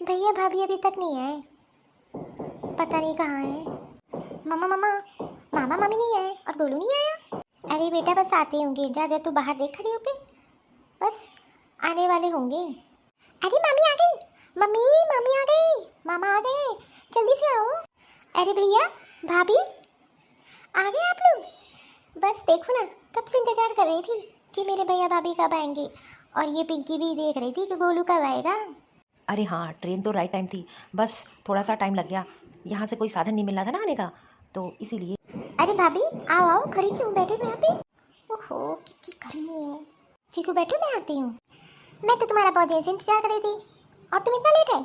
भैया भाभी अभी तक नहीं आए, पता नहीं कहाँ है। मम्मा मम्मा मामा मम्मी नहीं आए और गोलू नहीं आया। अरे बेटा बस आते होंगे, जा जा तू बाहर देख खड़ी होके, बस आने वाले होंगे। अरे मम्मी आ गई, मम्मी मम्मी आ गई, मामा आ गए, जल्दी से आओ। अरे भैया भाभी आ गए आप लोग। बस देखो ना, कब से इंतजार कर रही थी कि मेरे भैया भाभी कब आएंगे, और ये पिंकी भी देख रही थी कि गोलू कब आएगा। अरे हाँ, ट्रेन तो राइट टाइम थी, बस थोड़ा सा टाइम लग गया। यहाँ से कोई साधन नहीं मिल रहा था ना आने का, तो इसीलिए। अरे भाभी आओ आओ, खड़ी क्यों बैठे हो यहाँ पे। ओहो कितनी गर्मी है। चीकू बैठो, मैं आती हूँ। मैं तो तुम्हारा बहुत देर से इंतजार कर रही थी, और तुम इतना लेट है।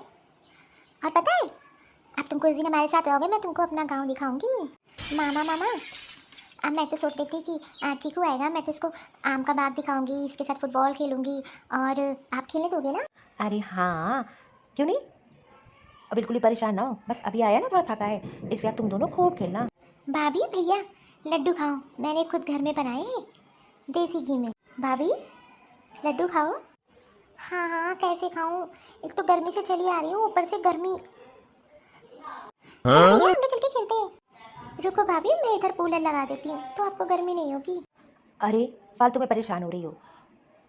और पता है, अब तुम कुछ दिन हमारे साथ रहोगे, मैं तुमको अपना गांव दिखाऊंगी। मामा मामा, अब मैं तो सोच रही थी कि चीकू आएगा, मैं तो उसको आम का बाग दिखाऊंगी, इसके साथ फुटबॉल खेलूंगी, और आप खेलने दोगे ना। अरे हाँ, क्यों नहीं। अब बिल्कुल ही परेशान ना हो, बस अभी आया ना, थोड़ा थका है, इसके बाद तुम दोनों खूब खेलना। भाभी भैया लड्डू खाओ, मैंने खुद घर में बनाए हैं देसी घी में। भाभी लड्डू खाओ। हाँ हाँ कैसे खाऊं, एक तो गर्मी से चली आ रही हूँ, ऊपर से गर्मी। भैया हम लोग चल के खेलते हैं। रुको भाभी, मैं इधर कूलर लगा देती हूँ तो आपको गर्मी नहीं होगी। अरे फालतू में परेशान हो रही हो।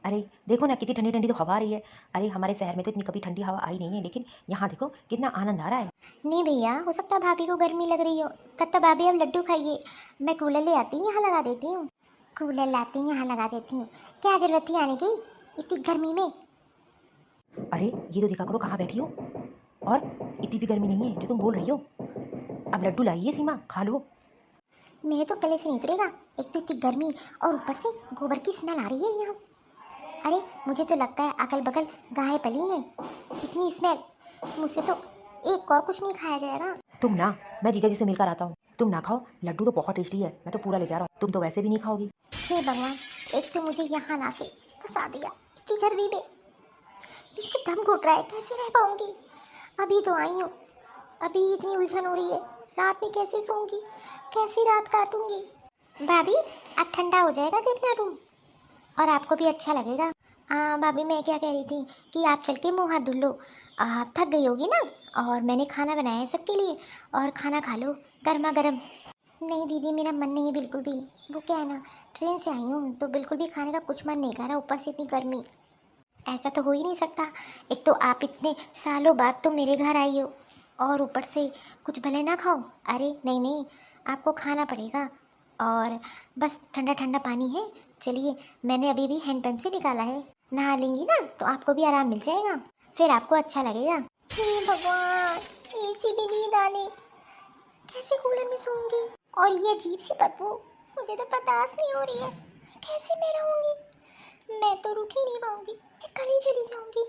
अरे देखो ना, कितनी ठंडी ठंडी तो हवा आ रही है। अरे हमारे शहर में तो इतनी कभी ठंडी हवा आई नहीं है, लेकिन यहाँ देखो कितना आनंद आ रहा है। नहीं भैया, हो सकता है भाभी को गर्मी लग रही हो, तब तक भाभी अब लड्डू खाइए। मैं कूलर ले आती हूँ, यहाँ लगा देती हूँ। कूलर लाती हूँ, यहाँ लगा देती हूँ। क्या जरूरत थी आने की इतनी गर्मी में। अरे ये तो देखा करो कहाँ बैठी हो, और इतनी भी गर्मी नहीं है जो तुम बोल रही हो। अब लड्डू लाइए सीमा, खा लो। मेरे तो गले से नहीं उतरेगा, एक तो इतनी गर्मी और ऊपर से गोबर की स्मेल आ रही है यहाँ। अरे मुझे तो लगता है अगल बगल गाय पली है, इतनी स्मेल। मुझसे तो एक और कुछ नहीं खाया जाएगा। तुम ना, मैं जीजा जी से मिलकर आता हूँ। तुम ना खाओ, लड्डू तो बहुत टेस्टी है, मैं तो पूरा ले जा रहा हूँ, तुम तो वैसे भी नहीं खाओगी। हे भगवान, एक तो मुझे यहाँ ला के फंसा दिया इतनी गर्मी में, इसको दम घुट रहा है, कैसे रह पाऊंगी। अभी तो आई हूँ, अभी इतनी उलझन हो रही है, रात में कैसे सोऊंगी, कैसी रात काटूंगी। भाभी अब ठंडा हो जाएगा देखना रूम, और आपको भी अच्छा लगेगा। भाभी मैं क्या कह रही थी कि आप चल के मुँह हाथ धुल लो, आप थक गई होगी ना, और मैंने खाना बनाया है सबके लिए, और खाना खा लो गर्मा गर्म। नहीं दीदी, मेरा मन नहीं है बिल्कुल भी। वो क्या है ना, ट्रेन से आई हूँ तो बिल्कुल भी खाने का कुछ मन नहीं कर रहा, ऊपर से इतनी गर्मी। ऐसा तो हो ही नहीं सकता, एक तो आप इतने सालों बाद तो मेरे घर आई हो, और ऊपर से कुछ भले ना खाओ। अरे नहीं नहीं, आपको खाना पड़ेगा। और बस ठंडा ठंडा पानी है, चलिए मैंने अभी भी हैंड पंप से निकाला है, नहा लेंगी ना तो आपको भी आराम मिल जाएगा, फिर आपको अच्छा लगेगा। हे भगवान, एसी भी नींद आने, कैसे कूलर में सोऊंगी, और ये अजीब सी बदबू मुझे तो बर्दाश्त नहीं हो रही है, कैसे मैं रहूंगी। मैं तो रुक ही नहीं पाऊंगी, मैं कल ही चली जाऊंगी।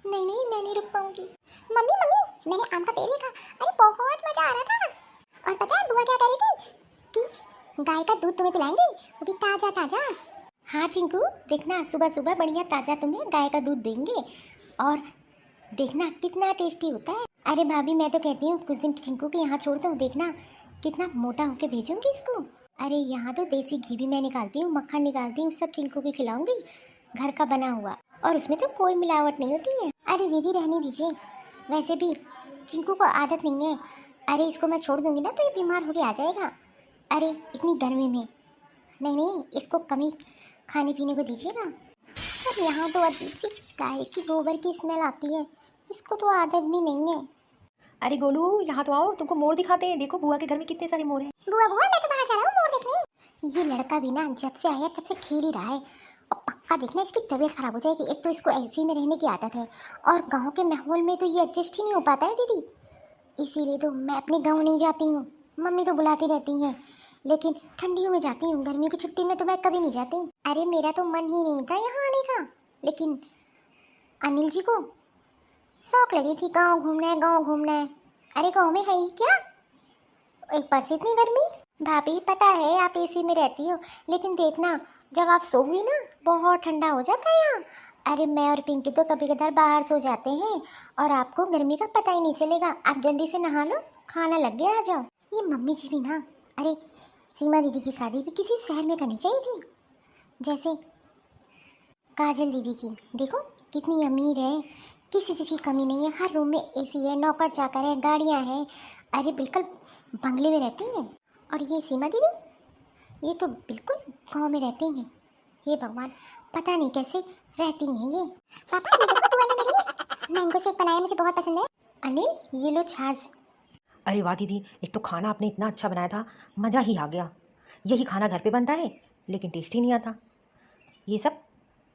नहीं नहीं, मैं नहीं रुक पाऊंगी। मम्मी मम्मी, मैंने आम का पेड़ देखा, अरे बहुत मजा आ रहा था। और पता है बुआ क्या कह रही थी कि गाय का दूध तुम्हें पिलाएंगी, वो भी ताजा ताजा। हाँ चिंकू, देखना सुबह सुबह बढ़िया ताजा तुम्हें गाय का दूध देंगे, और देखना कितना टेस्टी होता है। अरे भाभी मैं तो कहती हूँ कुछ दिन चिंकू के यहाँ छोड़ता हूँ, देखना कितना मोटा होके भेजूंगी इसको। अरे यहाँ तो देसी घी भी मैं निकालती हूँ, मक्खन निकालती हूँ, सब चिंकू के खिलाऊंगी, घर का बना हुआ, और उसमें तो कोई मिलावट नहीं होती है। अरे दीदी रहने दीजिए, वैसे भी चिंकू को आदत नहीं है। अरे इसको मैं छोड़ दूंगी ना तो ये बीमार होके आ जाएगा। अरे इतनी गर्मी में नहीं नहीं, इसको कमी खाने पीने को दीजिएगा। अब यहाँ तो अजीब सी गाय की गोबर की स्मेल आती है, इसको तो आदत भी नहीं है। अरे गोलू यहाँ तो आओ, तुमको मोर दिखाते हैं, देखो बुआ के घर में कितने सारे मोर हैं। बुआ बुआ, मैं तो बाहर जा रहा हूँ मोर देखने। ये लड़का भी ना जब से आया तब से खेल ही रहा है, और पक्का देखना इसकी तबीयत खराब हो जाएगी। एक तो इसको ऐसे में रहने की आदत है, और गांव के माहौल में तो ये एडजस्ट ही नहीं हो पाता है दीदी, इसीलिए तो मैं अपने गाँव नहीं जाती हूँ। मम्मी तो बुलाती रहती हैं, लेकिन ठंडियों में जाती हूँ, गर्मी की छुट्टी में तो मैं कभी नहीं जाती। अरे मेरा तो मन ही नहीं था यहाँ आने का, लेकिन अनिल जी को शौक लगी थी, गाँव घूमना है गाँव घूमना है। अरे गाँव में है ही क्या, एक पर से इतनी गर्मी। भाभी पता है आप एसी में रहती हो, लेकिन देखना जब आप सोओगी ना बहुत ठंडा हो जाता है यहाँ। अरे मैं और पिंकी तो कभी कभार बाहर सो जाते हैं, और आपको गर्मी का पता ही नहीं चलेगा। आप जल्दी से नहा लो, खाना लग गया, आ जाओ। ये मम्मी जी भी ना, अरे सीमा दीदी की शादी भी किसी शहर में करनी चाहिए थी, जैसे काजल दीदी की। देखो कितनी अमीर है, किसी चीज़ की कमी नहीं है, हर रूम में एसी है, नौकर चाकर है, गाड़ियाँ हैं। अरे बिल्कुल बंगले में रहती हैं। और ये सीमा दीदी, ये तो बिल्कुल गांव में रहती हैं। हे भगवान, पता नहीं कैसे रहती हैं ये। पापा ये देखो, बुआ ने मेरे लिए मैंगो शेक बनाया, मुझे बहुत पसंद है। अनिल ये लो छाछ। अरे वाह दीदी, एक तो खाना आपने इतना अच्छा बनाया था, मज़ा ही आ गया। यही खाना घर पे बनता है लेकिन टेस्ट ही नहीं आता। ये सब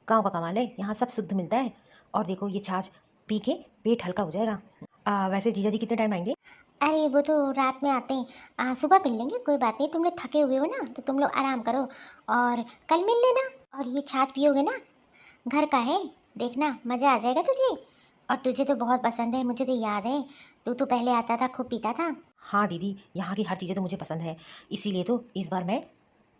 गांव का कमाल है, यहाँ सब शुद्ध मिलता है। और देखो ये छाछ पी के पेट हल्का हो जाएगा। वैसे जीजा जी कितने टाइम आएंगे? अरे वो तो रात में आते हैं, सुबह मिल लेंगे, कोई बात नहीं। तुम लोग थके हुए हो ना, तो तुम लोग आराम करो और कल मिल लेना। और ये छाछ पियोगे ना, घर का है, देखना मज़ा आ जाएगा तुझे। और तुझे तो बहुत पसंद है, मुझे तो याद है, तू तो पहले आता था, खूब पीता था। हाँ दीदी, यहाँ की हर चीज़ें तो मुझे पसंद है, इसीलिए तो इस बार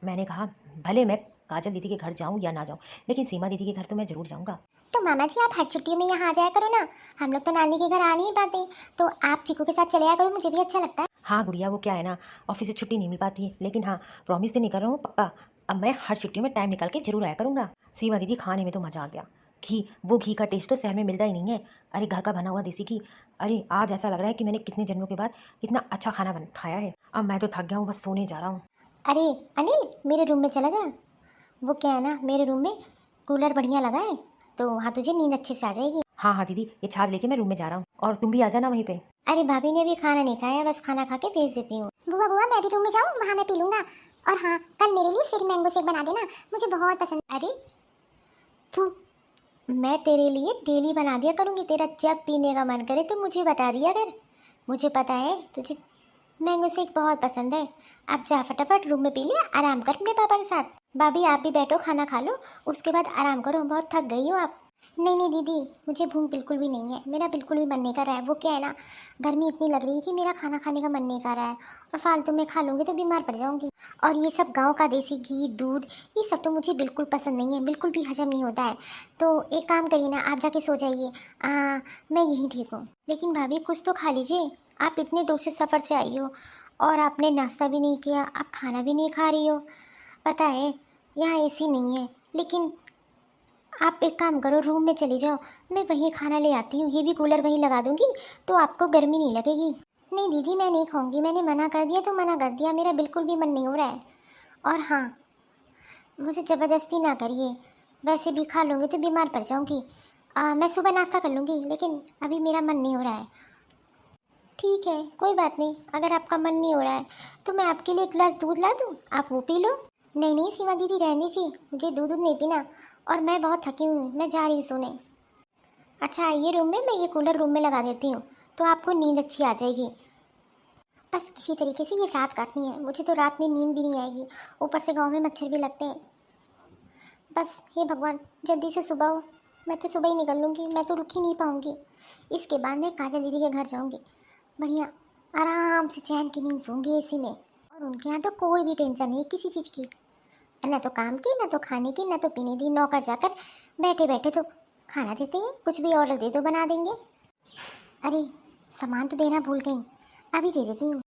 मैंने कहा भले मैं काजल दीदी के घर जाऊँ या ना जाऊँ, लेकिन सीमा दीदी के घर तो मैं ज़रूर जाऊँगा। तो मामा जी, आप हर छुट्टियों में यहाँ आ जाया करो ना, हम लोग तो नानी के घर आ नहीं पाते, तो आप चीकू के साथ चले आया करो, मुझे भी अच्छा लगता है। हाँ गुड़िया, वो क्या है ना, ऑफिस से छुट्टी नहीं मिल पाती है, लेकिन हाँ प्रॉमिस तो नहीं कर रहा हूँ, पक्का अब मैं हर छुट्टी में टाइम निकाल के जरूर आया करूँगा। सीमा दीदी खाने में तो मज़ा आ गया। घी का टेस्ट तो शहर में मिलता ही नहीं है। अरे घर का बना हुआ देसी घी, अरे आज ऐसा लग रहा है कि मैंने कितने जन्मों के बाद कितना अच्छा खाना खाया है। अब मैं तो थक गया हूँ, बस सोने जा रहा हूँ। अरे अनिल, मेरे रूम में चला जा। वो क्या है ना, मेरे रूम में कूलर बढ़िया लगा है, तो वहाँ तुझे नींद अच्छे से आ जाएगी। हाँ हाँ दीदी, ये छाछ लेके मैं रूम में जा रहा हूँ, और तुम भी आ जाना वहीं पे। अरे भाभी ने अभी खाना नहीं खाया, बस खाना खा के भेज देती हूँ। बुआ बुआ, मैं भी रूम में जाऊँ, वहाँ मैं पी लूँगा। और हाँ, कल मेरे लिए फिर मैंगो शेक बना देना, मुझे बहुत पसंद। अरे तू, मैं तेरे लिए डेली बना दिया करूँगी, तेरा जब पीने का मन करे तो मुझे बता दिया कर। मुझे पता है तुझे मैंगो शेक बहुत पसंद है। अब जा फटाफट रूम में पी ले, आराम कर अपने पापा के साथ। भाभी आप भी बैठो, खाना खा लो, उसके बाद आराम करो, बहुत थक गई हो आप। नहीं नहीं दीदी, मुझे भूख बिल्कुल भी नहीं है, मेरा बिल्कुल भी मन नहीं कर रहा है। वो क्या है ना, गर्मी इतनी लग रही है कि मेरा खाना खाने का मन नहीं कर रहा है, और फालतू में खा लूँगी तो बीमार पड़ जाऊँगी। और ये सब गांव का देसी घी दूध, ये सब तो मुझे बिल्कुल पसंद नहीं है, बिल्कुल भी हजम नहीं होता है। तो एक काम करिए ना, आप जाके सो जाइए, मैं यहीं ठीक हूँ। लेकिन भाभी कुछ तो खा लीजिए, आप इतने दूर से सफ़र से आई हो और आपने नाश्ता भी नहीं किया, आप खाना भी नहीं खा रही हो। पता है यहाँ एसी नहीं है, लेकिन आप एक काम करो, रूम में चली जाओ, मैं वहीं खाना ले आती हूँ, ये भी कूलर वहीं लगा दूँगी, तो आपको गर्मी नहीं लगेगी। नहीं दीदी, मैं नहीं खाऊंगी, मैंने मना कर दिया तो मना कर दिया, मेरा बिल्कुल भी मन नहीं हो रहा है। और हाँ, मुझे ज़बरदस्ती ना करिए, वैसे भी खा लूँगी तो बीमार पड़ जाऊँगी। मैं सुबह नाश्ता कर लूँगी, लेकिन अभी मेरा मन नहीं हो रहा है। ठीक है, कोई बात नहीं, अगर आपका मन नहीं हो रहा है तो मैं आपके लिए एक गिलास दूध ला दूँ, आप वो पी लो। नहीं नहीं सीमा दीदी, रहने दीजिए, मुझे दूध नहीं पीना, और मैं बहुत थकी हूँ, मैं जा रही हूँ सोने। अच्छा आइए रूम में, मैं ये कूलर रूम में लगा देती हूँ, तो आपको नींद अच्छी आ जाएगी। बस किसी तरीके से ये रात काटनी है, मुझे तो रात में नींद भी नहीं आएगी, ऊपर से गाँव में मच्छर भी लगते हैं। बस हे भगवान, जल्दी से सुबह हो, मैं तो सुबह ही निकल लूँगी, मैं तो रुक ही नहीं पाऊँगी। इसके बाद मैं काजल दीदी के घर जाऊँगी, बढ़िया आराम से चैन की नींद सोऊंगी एसी में। और उनके यहाँ तो कोई भी टेंशन नहीं किसी चीज़ की, ना तो काम की, ना तो खाने की, ना तो पीने की। नौकर जाकर बैठे बैठे तो खाना देते हैं, कुछ भी ऑर्डर दे दो बना देंगे। अरे सामान तो देना भूल गई, अभी दे देती हूँ।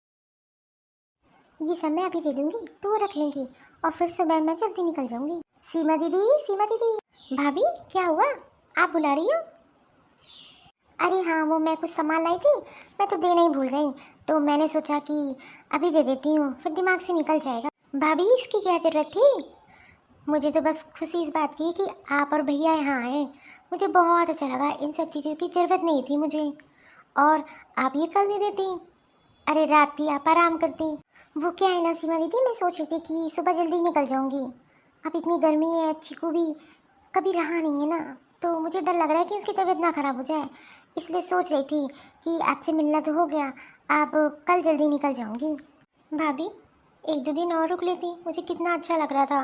ये सब मैं अभी दे दूँगी तो वो रख लेंगी, और फिर सुबह मैं जल्दी निकल जाऊँगी। सीमा दीदी, सीमा दीदी। भाभी क्या हुआ, आप बुला रही हो? अरे हाँ, वो मैं कुछ सामान लाई थी, मैं तो देना ही भूल गई, तो मैंने सोचा कि अभी दे देती हूँ, फिर दिमाग से निकल जाएगा। भाभी इसकी क्या ज़रूरत थी? मुझे तो बस खुशी इस बात की कि आप और भैया यहाँ आए, मुझे बहुत अच्छा लगा, इन सब चीज़ों की ज़रूरत नहीं थी मुझे, और आप ये कल दे देती। अरे रात थी, आप आराम करती। वो क्या है ना सीमा दीदी, मैं सोच रही थी कि सुबह जल्दी निकल जाऊँगी, अब इतनी गर्मी है, चीकू भी कभी रहा नहीं है ना, तो मुझे डर लग रहा है कि उसकी तबीयत ना ख़राब हो जाए, इसलिए सोच रही थी कि आपसे मिलना तो हो गया, आप कल जल्दी निकल जाऊँगी। भाभी एक दो दिन और रुक लेती, मुझे कितना अच्छा लग रहा था।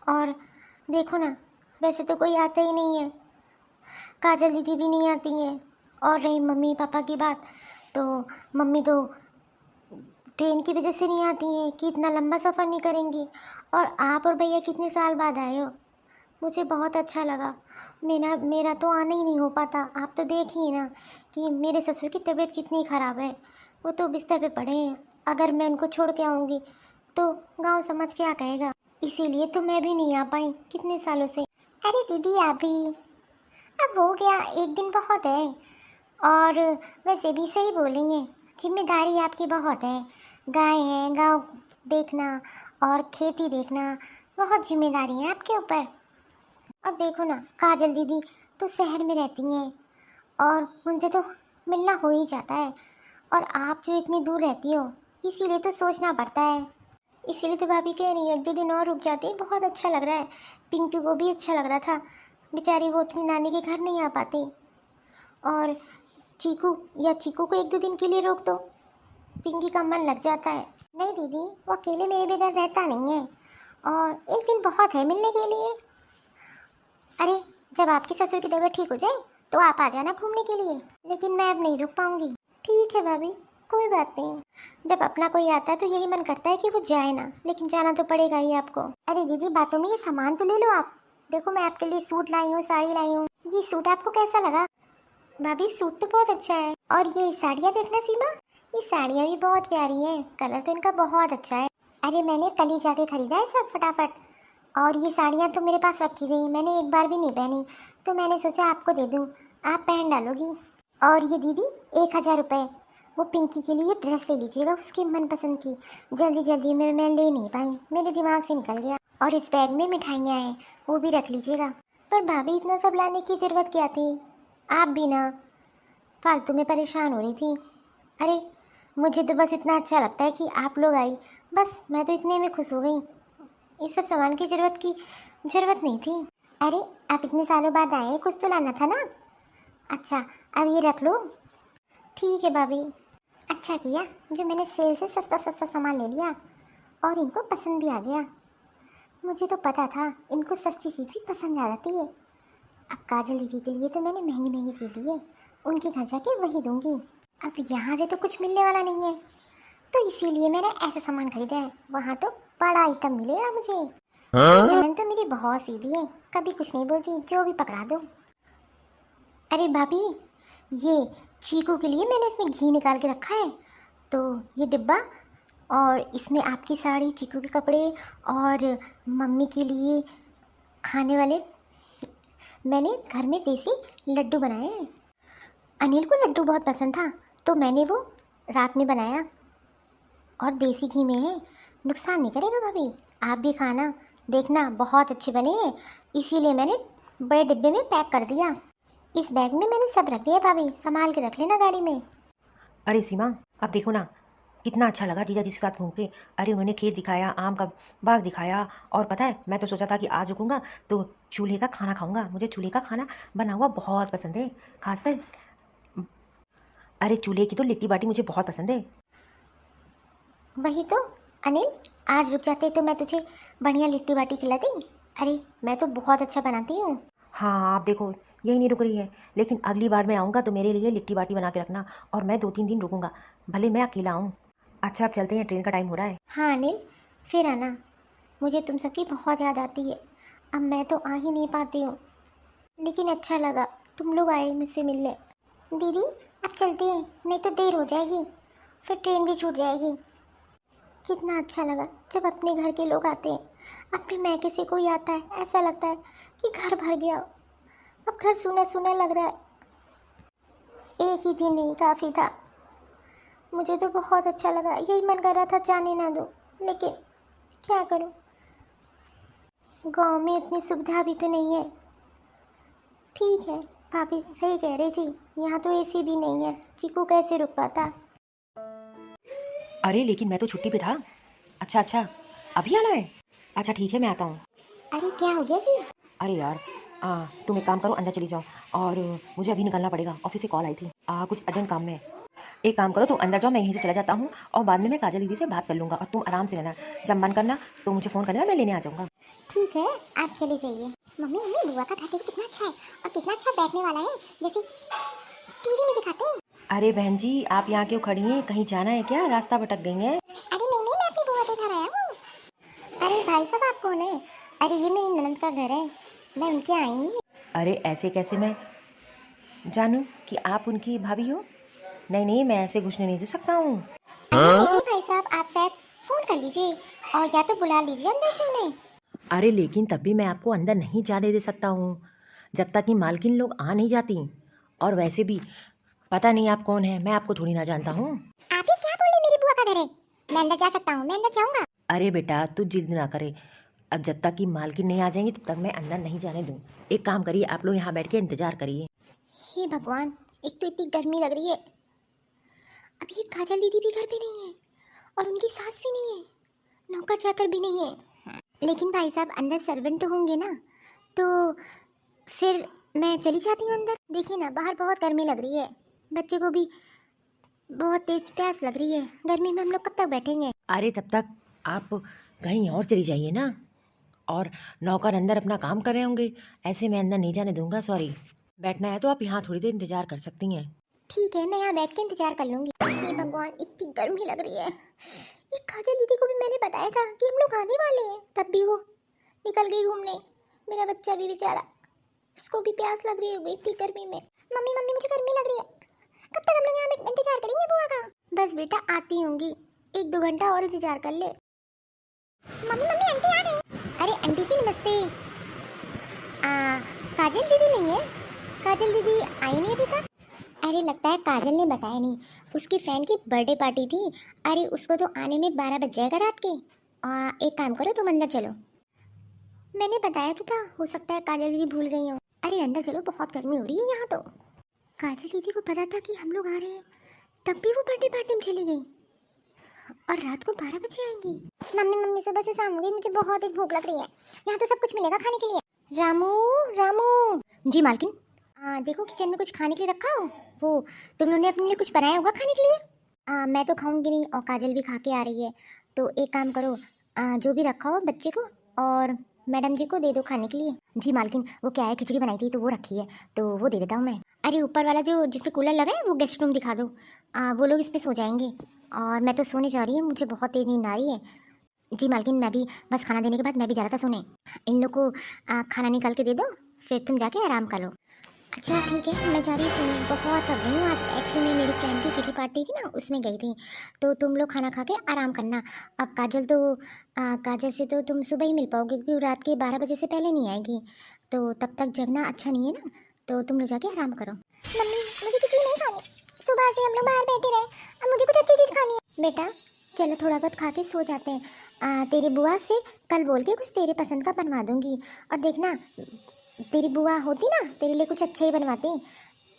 और देखो ना, वैसे तो कोई आता ही नहीं है, काजल दीदी भी नहीं आती हैं, और रही मम्मी पापा की बात, तो मम्मी तो ट्रेन की वजह से नहीं आती हैं कि इतना लंबा सफ़र नहीं करेंगी, और आप और भैया कितने साल बाद आए हो, मुझे बहुत अच्छा लगा। मेरा तो आना ही नहीं हो पाता, आप तो देखिए ना कि मेरे ससुर की तबीयत कितनी ख़राब है, वो तो बिस्तर पे पड़े हैं, अगर मैं उनको छोड़ के आऊँगी तो गांव समाज क्या कहेगा, इसीलिए तो मैं भी नहीं आ पाई कितने सालों से। अरे दीदी आप भी, अब हो गया, एक दिन बहुत है। और वैसे भी सही बोलेंगे, जिम्मेदारी आपकी बहुत है। गाय है, गाँव देखना और खेती देखना, बहुत जिम्मेदारी है आपके ऊपर। अब देखो ना, काजल दीदी तो शहर में रहती हैं और उनसे तो मिलना हो ही जाता है, और आप जो इतनी दूर रहती हो, इसीलिए तो सोचना पड़ता है। इसीलिए तो भाभी कह रही है एक दो दिन और रुक जाती, बहुत अच्छा लग रहा है। पिंकी को भी अच्छा लग रहा था, बेचारी वो अपनी नानी के घर नहीं आ पाती। और चीकू को एक दो दिन के लिए रोक दो, पिंकी का मन लग जाता है। नहीं दीदी, वो अकेले मेरे बगैर रहता नहीं है, और एक दिन बहुत है मिलने के लिए। अरे, जब आपके ससुर की तबीयत ठीक हो जाए तो आप आ जाना घूमने के लिए, लेकिन मैं अब नहीं रुक पाऊंगी। ठीक है भाभी, कोई बात नहीं। जब अपना कोई आता है तो यही मन करता है कि वो जाए ना, लेकिन जाना तो पड़ेगा ही आपको। अरे दीदी, बातों में ये सामान तो ले लो आप। देखो, मैं आपके लिए सूट लाई हूँ, साड़ी लाई हूँ। ये सूट आपको कैसा लगा? भाभी, सूट तो बहुत अच्छा है। और ये साड़ियाँ देखना सीमा, ये साड़ियाँ भी बहुत प्यारी हैं, कलर तो इनका बहुत अच्छा है। अरे, मैंने कल ही जाके खरीदा है सब फटाफट। और ये साड़ियाँ तो मेरे पास रखी गई, मैंने एक बार भी नहीं पहनी, तो मैंने सोचा आपको दे दूँ, आप पहन डालोगी। और ये दीदी, 1,000 रुपये, वो पिंकी के लिए ड्रेस ले लीजिएगा, उसकी मनपसंद की। जल्दी जल्दी में मैं ले नहीं पाई, मेरे दिमाग से निकल गया। और इस बैग में मिठाइयाँ हैं, वो भी रख लीजिएगा। पर भाभी, इतना सब लाने की ज़रूरत क्या थी? आप भी ना फालतू में परेशान हो रही थी। अरे, मुझे तो बस इतना अच्छा लगता है कि आप लोग आई, बस मैं तो इतने में खुश हो गई। इस सब सामान की ज़रूरत नहीं थी। अरे, आप इतने सालों बाद आए, कुछ तो लाना था ना। अच्छा, अब ये रख लो। ठीक है भाभी, अच्छा किया जो मैंने सेल से सस्ता सस्ता सामान ले लिया, और इनको पसंद भी आ गया। मुझे तो पता था इनको सस्ती चीज़ भी पसंद आ जाती है। अब काजल दीदी के लिए तो मैंने महंगी महंगी चीज़ ली है, उनके घर जाके वही दूंगी। अब यहाँ से तो कुछ मिलने वाला नहीं है, तो इसीलिए मैंने ऐसा सामान खरीदा है, वहाँ तो बड़ा आइटम मिलेगा मुझे। बहन तो मेरी बहुत सीधी है, कभी कुछ नहीं बोलती, जो भी पकड़ा दो। अरे भाभी, ये चीकू के लिए मैंने इसमें घी निकाल के रखा है, तो ये डिब्बा, और इसमें आपकी साड़ी, चीकू के कपड़े, और मम्मी के लिए खाने वाले मैंने घर में देसी लड्डू बनाए हैं। अनिल को लड्डू बहुत पसंद था, तो मैंने वो रात में बनाया, और देसी घी में है, नुकसान नहीं करेगा भाभी। आप भी खाना, देखना बहुत अच्छे बने हैं, इसीलिए मैंने बड़े डिब्बे में पैक कर दिया। इस बैग में मैंने सब रख दिया भाभी, संभाल के रख लेना गाड़ी में। अरे सीमा, अब देखो ना, कितना अच्छा लगा जीजा जी के साथ घूम के। अरे उन्होंने खेत दिखाया, आम का बाग दिखाया, और पता है मैं तो सोचा था कि आज रुकूंगा तो चूल्हे का खाना खाऊंगा। मुझे चूल्हे का खाना बना हुआ बहुत पसंद है, खासकर अरे चूल्हे की तो लिट्टी बाटी मुझे बहुत पसंद है। वही तो अनिल, आज रुक जाते तो मैं तुझे बढ़िया लिट्टी बाटी खिलाती। अरे, मैं तो बहुत अच्छा बनाती हूँ। हाँ आप देखो, यही नहीं रुक रही है, लेकिन अगली बार मैं आऊँगा तो मेरे लिए लिट्टी बाटी बना के रखना, और मैं 2-3 दिन रुकूंगा, भले मैं अकेला आऊँ। अच्छा अब चलते हैं, ट्रेन का टाइम हो रहा है। हाँ अनिल, फिर आना, मुझे तुम सबकी बहुत याद आती है। अब मैं तो आ ही नहीं पाती हूँ, लेकिन अच्छा लगा तुम लोग आए मुझसे मिलने। दीदी, अब चलते हैं, नहीं तो देर हो जाएगी, फिर ट्रेन भी छूट जाएगी। कितना अच्छा लगा जब अपने घर के लोग आते हैं, अपने मैके से कोई आता है, ऐसा लगता है कि घर भर गया। अब घर सूना सूना लग रहा है। एक ही दिन नहीं काफ़ी था। मुझे तो बहुत अच्छा लगा, यही मन कर रहा था जाने ना दो, लेकिन क्या करूं, गांव में इतनी सुविधा भी तो नहीं है। ठीक है, भाभी सही कह रही थी, यहाँ तो एसी भी नहीं है, चीकू कैसे रुक पाता। अरे लेकिन मैं तो छुट्टी पे था। अच्छा अच्छा, अभी आना है? अच्छा ठीक है, मैं आता हूँ। अरे क्या हो गया जी? अरे यार, तुम एक काम करो, अंदर चली जाओ, और मुझे अभी निकलना पड़ेगा, ऑफिस से कॉल आई थी, कुछ अर्जेंट काम में है। एक काम करो, तुम अंदर जाओ, मैं यहीं से चला जाता हूँ, और बाद में मैं काजल दीदी से बात कर लूँगा, और तुम आराम से रहना, जब मन करना तो मुझे फ़ोन करना, मैं लेने आ जाऊँगा। ठीक है, आप चले जाइए। मम्मी मम्मी, बुआ का घर देखो कितना अच्छा है, और कितना अच्छा बैठने वाला है, जैसे टीवी में दिखाते हैं। अरे बहन जी, आप यहाँ क्यों खड़ी हैं? कहीं जाना है क्या? रास्ता भटक गई हैं? अरे नहीं नहीं, मैं अपनी बुआ के घर आया हूँ। अरे भाई साहब, आप कौन है? अरे ये मेरी ननद का घर है, मैं उनके आई हूँ। अरे ऐसे कैसे मैं जानूँ कि आप उनकी भाभी हो? नहीं नहीं, मैं ऐसे घुसने नहीं दे सकता हूँ। अरे नहीं भाई साहब, आप शायद फोन कर लीजिए, और या तो बुला लीजिए अंदर से उन्हें। अरे लेकिन तब भी मैं आपको अंदर नहीं जाने दे सकता हूँ, जब तक कि मालकिन लोग आ नहीं जाती। और वैसे भी पता नहीं आप कौन है, मैं आपको थोड़ी ना जानता हूँ। आप ही क्या बोले, मेरी बुआ का घर है, मैं अंदर जा सकता हूँ, मैं अंदर जाऊंगा। अरे बेटा तू जिद ना करे, अब जब तक कि मालकिन नहीं आ जाएंगी तब तक मैं अंदर नहीं जाने दूँ। एक काम करिए, आप लोग यहाँ बैठ के इंतजार करिए। हे भगवान, एक तो इतनी गर्मी लग रही है, अब ये काजल दीदी भी घर पे नहीं है और उनकी सास भी नहीं है, नौकर चाकर भी नहीं है। लेकिन भाई साहब अंदर सर्वेंट तो होंगे ना, तो फिर मैं चली जाती हूँ अंदर। देखिए ना, बाहर बहुत गर्मी लग रही है, बच्चे को भी बहुत तेज प्यास लग रही है, गर्मी में हम लोग कब तक बैठेंगे। अरे तब तक आप कहीं और चली जाइए ना, और नौकर अंदर अपना काम कर रहे होंगे, ऐसे मैं अंदर नहीं जाने दूंगा। सॉरी, बैठना है तो आप यहाँ थोड़ी देर इंतजार कर सकती हैं। ठीक है, मैं यहाँ बैठ के इंतजार कर लूंगी। हे भगवान, इतनी गर्मी लग रही है। ये काजल दीदी को भी मैंने बताया था कि हम लोग आने वाले हैं, तब भी वो निकल गई घूमने। मेरा बच्चा भी बेचारा, उसको भी प्यास लग रही होगी इतनी गर्मी में। मम्मी मम्मी, मुझे गर्मी लग रही है, कब तक हम लोग यहाँ इंतजार करेंगे बुआ का। बस बेटा आती होंगी, 1-2 घंटा और इंतजार कर ले। मम्मी मम्मी, आंटी आ गई। अरे आंटी जी नमस्ते। काजल दीदी नहीं है, काजल दीदी आई नहीं अभी तक। अरे लगता है काजल ने बताया नहीं, उसकी फ्रेंड की बर्थडे पार्टी थी। अरे उसको तो आने में 12 बज जाएगा रात के। एक काम करो, तुम अंदर चलो। मैंने बताया तो था, हो सकता है काजल दीदी भूल गई हो। अरे अंदर चलो, बहुत गर्मी हो रही है यहाँ तो। काजल दीदी को पता था कि हम लोग आ रहे हैं, तब भी वो बर्थडे पार्टी में चली गई और रात को 12 बजे आएंगी। मम्मी मम्मी, सुबह से शाम हो गई, मुझे बहुत तेज भूख लग रही है, यहाँ तो सब कुछ मिलेगा खाने के लिए। रामू रामू। जी मालकिन। देखो किचन में कुछ खाने के लिए रखा हो, वो तुम लोगों ने अपने लिए कुछ बनाया होगा खाने के लिए। मैं तो खाऊंगी नहीं और काजल भी खा के आ रही है, तो एक काम करो, जो भी रखा हो बच्चे को और मैडम जी को दे दो खाने के लिए। जी मालकिन, वो क्या है, खिचड़ी बनाई थी तो वो रखी है, तो वो दे देता हूँ मैं। अरे ऊपर वाला जो जिसपे कूलर लगा है वो गेस्ट रूम दिखा दो, वो लोग इस पे सो जाएंगे और मैं तो सोने जा रही हूँ, मुझे बहुत तेज नींद आ रही है। जी मालकिन, मैं भी बस खाना देने के बाद मैं भी जा रहा था सोने। इन लोग को खाना निकाल के दे दो, फिर तुम जाके आराम कर लो। अच्छा ठीक है, मैं जा रही हूँ सोने, बहुत थक गई हूँ आज। एक्चुअली मेरी फ्रेंड की किटी पार्टी थी ना, उसमें गई थी, तो तुम लोग खाना खा के आराम करना। अब काजल से तो तुम सुबह ही मिल पाओगे, क्योंकि वो रात के 12 बजे से पहले नहीं आएगी, तो तब तक जगना अच्छा नहीं है ना, तो तुम लोग जाके आराम करो। मम्मी मुझे खिचड़ी नहीं खानी, सुबह से हम लोग बाहर बैठे रहे, अब मुझे कुछ अच्छी चीज़ खानी है। बेटा चलो थोड़ा बहुत खा के सो जाते हैं, तेरी बुआ से कल बोल के कुछ तेरे पसंद का बनवा दूंगी, और देखना तेरी बुआ होती ना तेरे लिए कुछ अच्छा ही बनवाती।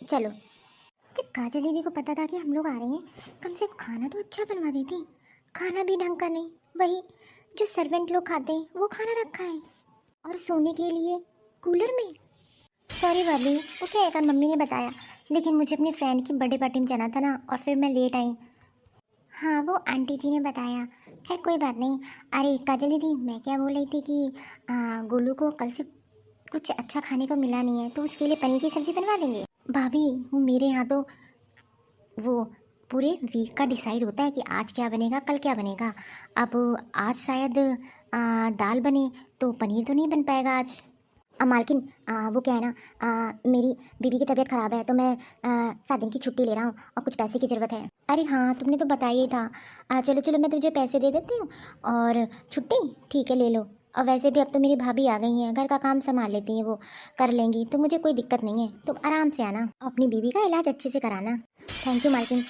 चलो। जब काजल दीदी को पता था कि हम लोग आ रहे हैं, कम से कम खाना तो अच्छा बनवा देती, खाना भी ढंग का नहीं, वही जो सर्वेंट लोग खाते हैं वो खाना रखा है, और सोने के लिए कूलर में। सॉरी भाभी, वो क्या है, मम्मी ने बताया, लेकिन मुझे अपनी फ्रेंड की बर्थडे पार्टी में जाना था ना, और फिर मैं लेट आई। हाँ वो आंटी जी ने बताया, खैर कोई बात नहीं। अरे काजल दीदी, मैं क्या बोल रही थी कि गोलू को कल से कुछ अच्छा खाने को मिला नहीं है, तो उसके लिए पनीर की सब्ज़ी बनवा देंगे। भाभी वो मेरे यहाँ तो वो पूरे वीक का डिसाइड होता है कि आज क्या बनेगा कल क्या बनेगा। अब आज शायद दाल बने, तो पनीर तो नहीं बन पाएगा आज। मालकिन, वो क्या है ना, मेरी बीबी की तबीयत ख़राब है, तो मैं 7 दिन की छुट्टी ले रहा हूँ और कुछ पैसे की ज़रूरत है। अरे हाँ तुमने तो बताया ही था। चलो चलो, मैं तुझे पैसे दे देती हूँ और छुट्टी ठीक है ले लो। और वैसे भी अब तो मेरी भाभी आ गई हैं, घर का काम संभाल लेती हैं, वो कर लेंगी, तो मुझे कोई दिक्कत नहीं है, तुम आराम से आना, अपनी बीबी का इलाज अच्छे से कराना। थैंक यू मालकिन।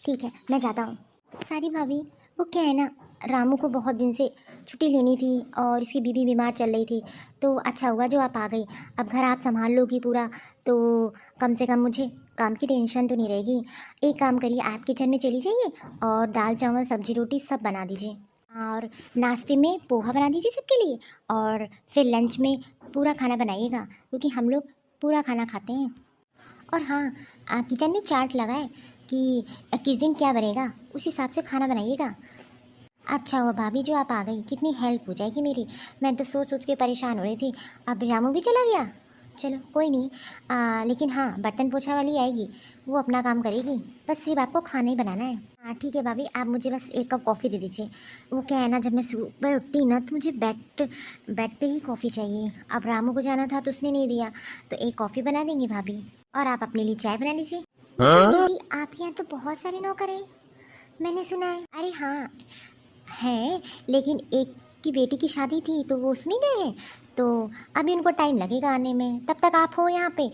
ठीक है मैं जाता हूँ। सारी भाभी, वो क्या है ना, रामू को बहुत दिन से छुट्टी लेनी थी और इसकी बीबी बीमार चल रही थी, तो अच्छा हुआ जो आप आ गई। अब घर आप संभाल लोगी पूरा, तो कम से कम मुझे काम की टेंशन तो नहीं रहेगी। एक काम करिए, आप किचन में चली जाइए और दाल चावल सब्जी रोटी सब बना दीजिए, और नाश्ते में पोहा बना दीजिए सबके लिए, और फिर लंच में पूरा खाना बनाइएगा, क्योंकि हम लोग पूरा खाना खाते हैं। और हाँ, किचन में चार्ट लगाए कि किस दिन क्या बनेगा, उस हिसाब से खाना बनाइएगा। अच्छा हुआ भाभी जो आप आ गई, कितनी हेल्प हो जाएगी मेरी, मैं तो सोच सोच के परेशान हो रही थी। अब रामू भी चला गया, चलो कोई नहीं। लेकिन हाँ, बर्तन पोछा वाली आएगी, वो अपना काम करेगी, बस सिर्फ आपको खाना ही बनाना है। हाँ ठीक है भाभी, आप मुझे बस 1 कप कॉफ़ी दे दीजिए। वो क्या है ना, जब मैं सुबह उठती ना तो मुझे बेड पे ही कॉफ़ी चाहिए। अब रामू को जाना था तो उसने नहीं दिया, तो 1 कॉफ़ी बना देंगी भाभी, और आप अपने लिए चाय बना लीजिए। दीदी आप यहाँ तो बहुत सारे नौकर हैं, मैंने सुना है। अरे हाँ है, लेकिन एक की बेटी की शादी थी तो वो उसमें गए हैं, तो अभी उनको टाइम लगेगा आने में, तब तक आप हो यहाँ पे,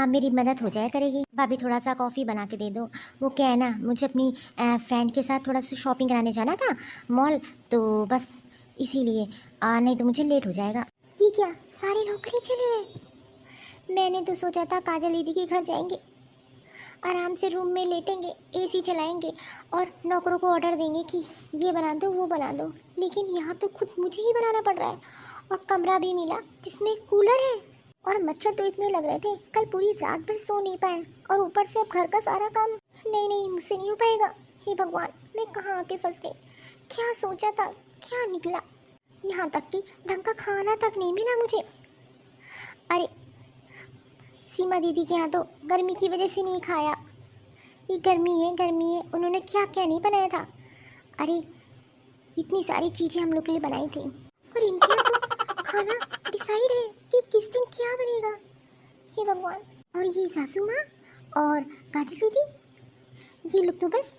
मेरी मदद हो जाया करेगी। भाभी थोड़ा सा कॉफ़ी बना के दे दो। वो क्या है ना, मुझे अपनी फ्रेंड के साथ थोड़ा सा शॉपिंग कराने जाना था मॉल, तो बस इसीलिए नहीं तो मुझे लेट हो जाएगा। ये क्या, सारे नौकरी चले गए? मैंने तो सोचा था काजल दीदी के घर जाएंगे, आराम से रूम में लेटेंगे, एसी चलाएंगे और नौकरों को ऑर्डर देंगे कि ये बना दो वो बना दो, लेकिन यहाँ तो खुद मुझे ही बनाना पड़ रहा है। और कमरा भी मिला जिसमें कूलर है, और मच्छर तो इतने लग रहे थे कल पूरी रात भर सो नहीं पाए, और ऊपर से अब घर का सारा काम। नहीं नहीं, मुझसे नहीं हो पाएगा। हे भगवान, मैं कहाँ आके फंस गई? क्या सोचा था, क्या निकला? यहाँ तक कि ढंग का खाना तक नहीं मिला मुझे। अरे सीमा दीदी के यहाँ तो गर्मी की वजह से नहीं खाया। ये गर्मी है गर्मी है, उन्होंने क्या क्या नहीं बनाया था। अरे इतनी सारी चीज़ें हम लोग के लिए बनाई थी, और इनके यहाँ तो खाना डिसाइड है कि किस दिन क्या बनेगा। हे भगवान। और ये सासू माँ और काजल दीदी, ये लोग तो बस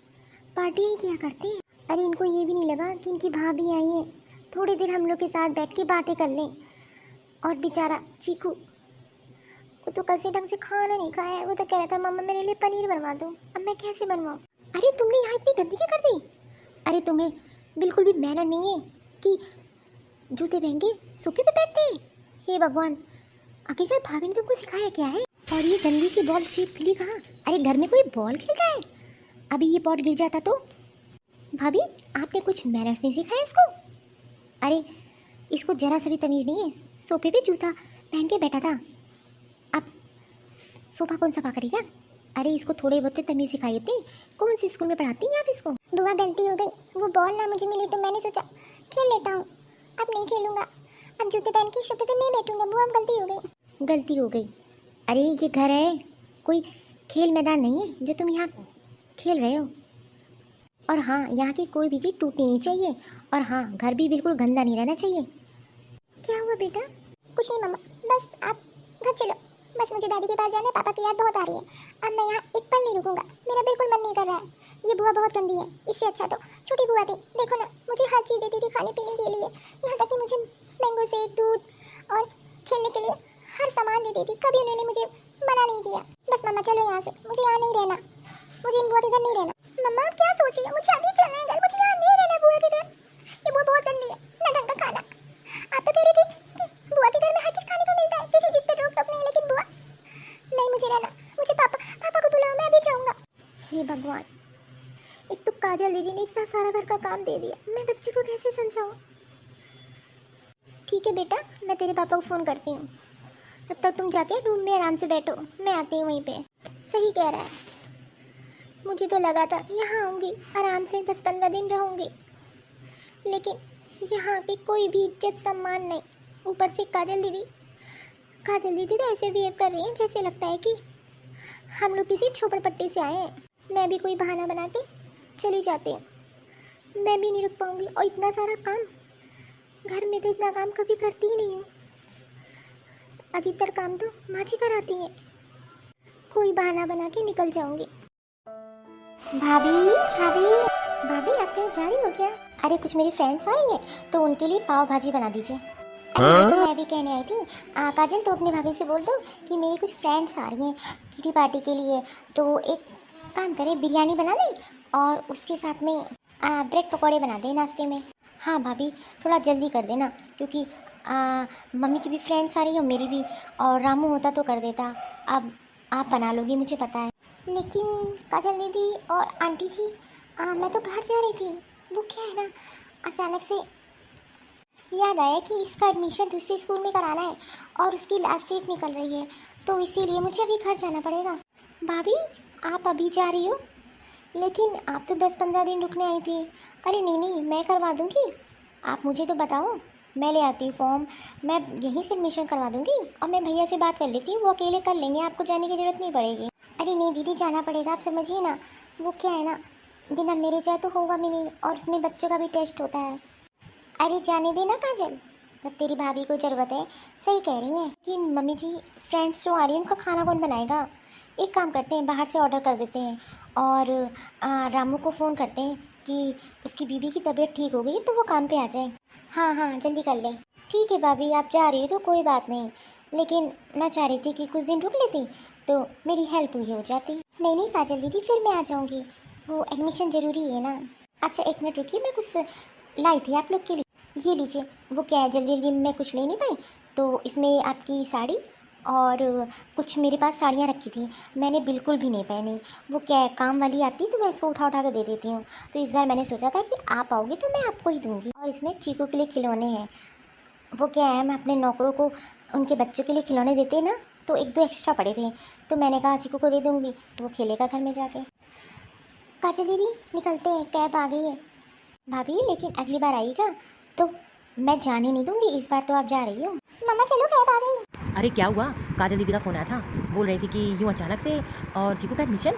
पार्टी ही किया करते हैं। अरे इनको ये भी नहीं लगा कि इनकी भाभी आई है, थोड़ी देर हम लोग के साथ बैठ के बातें कर लें। और बेचारा चीकू, वो तो कल से ढंग से खाना नहीं खाया है। वो तो कह रहा था मम्मा मेरे लिए पनीर बनवा दो। अब मैं कैसे बनवाऊँ? अरे तुमने यहाँ इतनी गंदगी कर दी। अरे तुम्हें बिल्कुल भी मैनर नहीं है कि जूते पहन के सोफे पे बैठते हैं। हे भगवान, आखिरकार भाभी ने तुमको सिखाया क्या है? और ये गंदी सी बॉल फिली कहाँ? अरे घर में कोई बॉल खेलता है? अभी ये पॉट गिर जाता तो? भाभी आपने कुछ मैनर्स नहीं सिखाया इसको? अरे इसको जरा सा भी तमीज़ नहीं है, सोफे पे जूता पहन के बैठा था, अब सोफा कौन सफा करेगा? अरे इसको थोड़े बहुत तमीज़ सिखाई थी। कौन सी स्कूल में पढ़ाती हैं आप इसको? बुआ गलती हो गई, वो बॉल ना मुझे मिली तो मैंने सोचा खेल लेता हूँ, अब नहीं खेलूँगा, अब जूते पहन के सोफे पे नहीं बैठूँगा। बुआ अब गलती हो गई। गलती हो गई? अरे ये घर है, कोई खेल मैदान नहीं है जो तुम यहाँ खेल रहे हो। और हाँ, यहाँ की कोई भी चीज़ टूटनी नहीं चाहिए, और हाँ घर भी बिल्कुल गंदा नहीं रहना चाहिए। क्या हुआ बेटा? कुछ नहीं मम्मा, बस आप घर चलो, बस मुझे दादी के पास जाना है, पापा की याद बहुत आ रही है। अब मैं यहाँ एक पल नहीं रुकूंगा, मेरा बिल्कुल मन नहीं कर रहा है। ये बुआ बहुत गंदी है, इससे अच्छा तो छोटी बुआ थी, देखो ना मुझे हर चीज़ देती थी खाने पीने के लिए, यहाँ तक कि मुझे मैंगो शेक, दूध और खेलने के लिए हर सामान देती थी। कभी उन्होंने मुझे मना नहीं किया। बस मम्मा चलो यहाँ से, मुझे यहाँ नहीं रहना, मुझे इन बुआ के घर नहीं रहना। मम्मा आप क्या सोच रही है? मुझे अभी चलना है घर, मुझे यहाँ नहीं रहना बुआ के घर। ये बुआ बहुत गंदी है, ना ढंग का खाना। आप तो कह रही थी कि बुआ के घर में हर चीज़ खाने को मिलता है, किसी चीज़ पे रोक टोक नहीं, लेकिन बुआ नहीं, मुझे रहना, मुझे पापा को बुलाओ, मैं अभी जाऊँगा। हे भगवान, एक तो काजल दीदी ने इतना सारा घर का काम दे दिया, मैं बच्चे को कैसे समझाऊँ? ठीक है बेटा, मैं तेरे पापा को फ़ोन करती हूँ, तब तक तुम जाके रूम में आराम से बैठो, मैं आती हूँ वहीं पे। सही कह रहा है, मुझे तो लगा था यहाँ आऊँगी, आराम से 10-15 दिन रहूँगी, लेकिन यहाँ पे कोई भी इज्जत सम्मान नहीं। ऊपर से काजल दीदी तो ऐसे बिहेव कर रही हैं जैसे लगता है कि हम लोग किसी झोपड़पट्टी से आए हैं। मैं भी कोई बहाना बना के चली जाती हूँ, मैं भी नहीं रुक पाऊँगी। और इतना सारा काम, घर में तो इतना काम कभी करती ही नहीं हूँ, अधिकतर काम तो माँ जी कराती हैं। कोई बहाना बना के निकल जाऊँगी। भाभी भाभी भाभी, आप कहीं जा रही हो क्या? अरे कुछ मेरी फ्रेंड्स आ रही हैं, तो उनके लिए पाव भाजी बना दीजिए। अरे तो मैं भी कहने आई थी, काजल तो अपने भाभी से बोल दो कि मेरी कुछ फ्रेंड्स आ रही हैं किटी पार्टी के लिए, तो एक काम करें, बिरयानी बना दें और उसके साथ में ब्रेड पकौड़े बना दें नाश्ते में। हाँ भाभी, थोड़ा जल्दी कर देना, क्योंकि मम्मी की भी फ्रेंड्स आ रही हैं, मेरी भी, और रामू होता तो कर देता। अब आप बना लोगी मुझे पता है, लेकिन काजल दीदी और आंटी जी, मैं तो बाहर जा रही थी। वो क्या है ना, अचानक से याद आया कि इसका एडमिशन दूसरे स्कूल में कराना है और उसकी लास्ट डेट निकल रही है, तो इसीलिए मुझे अभी घर जाना पड़ेगा। भाभी आप अभी जा रही हो, लेकिन आप तो 10-15 दिन रुकने आई थी। अरे नहीं नहीं, मैं करवा दूँगी, आप मुझे तो बताओ, मैं ले आती हूँ फॉर्म, मैं यहीं से एडमिशन करवा दूँगी, और मैं भैया से बात कर लेती हूँ, वो अकेले कर लेंगे, आपको जाने की ज़रूरत नहीं पड़ेगी। अरे नहीं दीदी, जाना पड़ेगा, आप समझिए ना, वो क्या है ना, बिना मेरे जाए तो होगा भी नहीं, और उसमें बच्चों का भी टेस्ट होता है। अरे जाने देना काजल, जब तेरी भाभी को ज़रूरत है। सही कह रही हैं कि मम्मी जी, फ्रेंड्स जो आ रही हैं उनका खाना कौन बनाएगा? एक काम करते हैं, बाहर से ऑर्डर कर देते हैं, और रामू को फ़ोन करते हैं कि उसकी बीबी की तबीयत ठीक हो गई तो वो काम पे आ जाए। हाँ हाँ, जल्दी कर लें। ठीक है भाभी, आप जा रही हो तो कोई बात नहीं, लेकिन मैं चाह रही थी कि कुछ दिन रुक लेती तो मेरी हेल्प भी हो जाती। नहीं नहीं काजल दीदी, फिर मैं आ जाऊँगी, वो एडमिशन ज़रूरी है ना। अच्छा एक मिनट रुकिए, मैं कुछ लाई थी आप लोग के लिए, ये लीजिए। वो क्या है, जल्दी जल्दी में मैं कुछ ले नहीं पाई, तो इसमें आपकी साड़ी और कुछ मेरे पास साड़ियाँ रखी थी, मैंने बिल्कुल भी नहीं पहनी। वो क्या है, काम वाली आती तो मैं इसको उठा उठा कर दे देती हूँ, तो इस बार मैंने सोचा था कि आप आओगे तो मैं आपको ही दूँगी। और इसमें चीकू के लिए खिलौने हैं। वो क्या है, मैं अपने नौकरों को उनके बच्चों के लिए खिलौने देते हैं ना, तो एक दो एक्स्ट्रा पड़े थे, तो मैंने कहा चीकू को दे दूँगी, वो खेलेगा घर में जाके। काजल दीदी निकलते हैं, कैब आ गई है। भाभी लेकिन अगली बार आइएगा तो मैं जाने नहीं दूंगी, इस बार तो आप जा रही हो। मम्मा चलो कैब आ गई। अरे क्या हुआ? काजल दीदी का फ़ोन आया था, बोल रही थी कि यूँ अचानक से और चीकू का एडमिशन।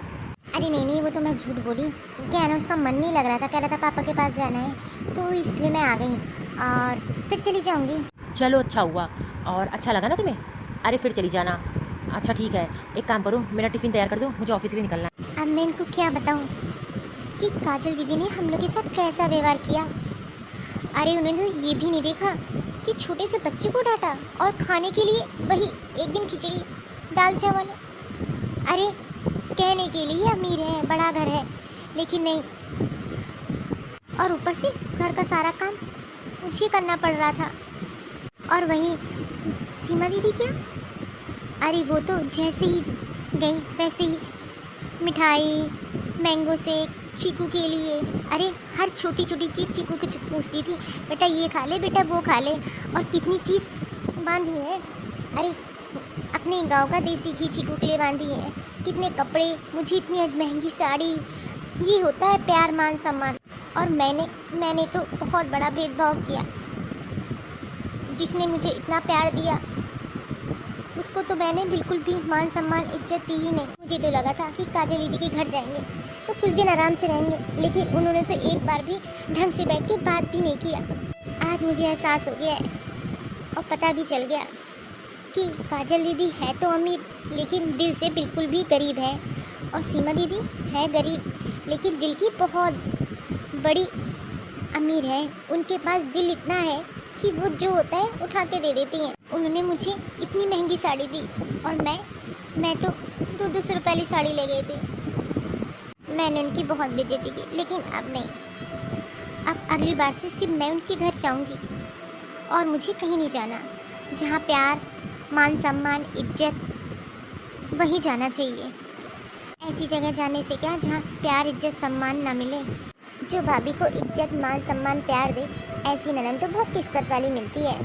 अरे नहीं नहीं, वो तो मैं झूठ बोली, क्या है ना उसका मन नहीं लग रहा था, कह रहा था पापा के पास जाना है, तो इसलिए मैं आ गई और फिर चली जाऊंगी। चलो अच्छा हुआ, और अच्छा लगा ना तुम्हें? अरे फिर चली जाना। अच्छा ठीक है, एक काम करो, मेरा टिफ़िन तैयार कर दो, मुझे ऑफिस के लिए निकलना है। अब मैं इनको क्या बताऊँ कि काजल दीदी ने हम लोग के साथ कैसा व्यवहार किया। अरे उन्होंने तो ये भी नहीं देखा कि छोटे से बच्चे को डांटा, और खाने के लिए वही एक दिन खिचड़ी दाल चावल। अरे कहने के लिए अमीर है, बड़ा घर है, लेकिन नहीं, और ऊपर से घर का सारा काम मुझे करना पड़ रहा था। और वहीं सीमा दीदी क्या, अरे वो तो जैसे ही गई वैसे ही मिठाई, मैंगो शेक चीकू के लिए, अरे हर छोटी छोटी चीज़ चीकू को पूछती थी, बेटा ये खा ले, बेटा वो खा ले, और कितनी चीज़ बांधी है। अरे अपने गांव का देसी घी चीकू के लिए बांधी है, कितने कपड़े, मुझे इतनी महंगी साड़ी। ये होता है प्यार मान सम्मान। और मैंने तो बहुत बड़ा भेदभाव किया, जिसने मुझे इतना प्यार दिया उसको तो मैंने बिल्कुल भी मान सम्मान इज्जत दी ही नहीं। मुझे तो लगा था कि काजल दीदी के घर जाएंगे तो कुछ दिन आराम से रहेंगे, लेकिन उन्होंने तो एक बार भी ढंग से बैठ के बात भी नहीं किया। आज मुझे एहसास हो गया है और पता भी चल गया कि काजल दीदी है तो अमीर, लेकिन दिल से बिल्कुल भी गरीब है, और सीमा दीदी है गरीब लेकिन दिल की बहुत बड़ी अमीर है। उनके पास दिल इतना है कि वो जो होता है उठा के दे देती हैं। उन्होंने मुझे इतनी महंगी साड़ी दी और मैं तो 200 रुपये वाली साड़ी ले गई थी। मैंने उनकी बहुत बेइज्जती की, लेकिन अब नहीं, अब अगली बार से सिर्फ मैं उनके घर जाऊंगी और मुझे कहीं नहीं जाना। जहाँ प्यार मान सम्मान इज्जत, वहीं जाना चाहिए। ऐसी जगह जाने से क्या जहाँ प्यार इज्जत सम्मान ना मिले। जो भाभी को इज्जत मान सम्मान प्यार दे, ऐसी ननद तो बहुत किस्मत वाली मिलती है।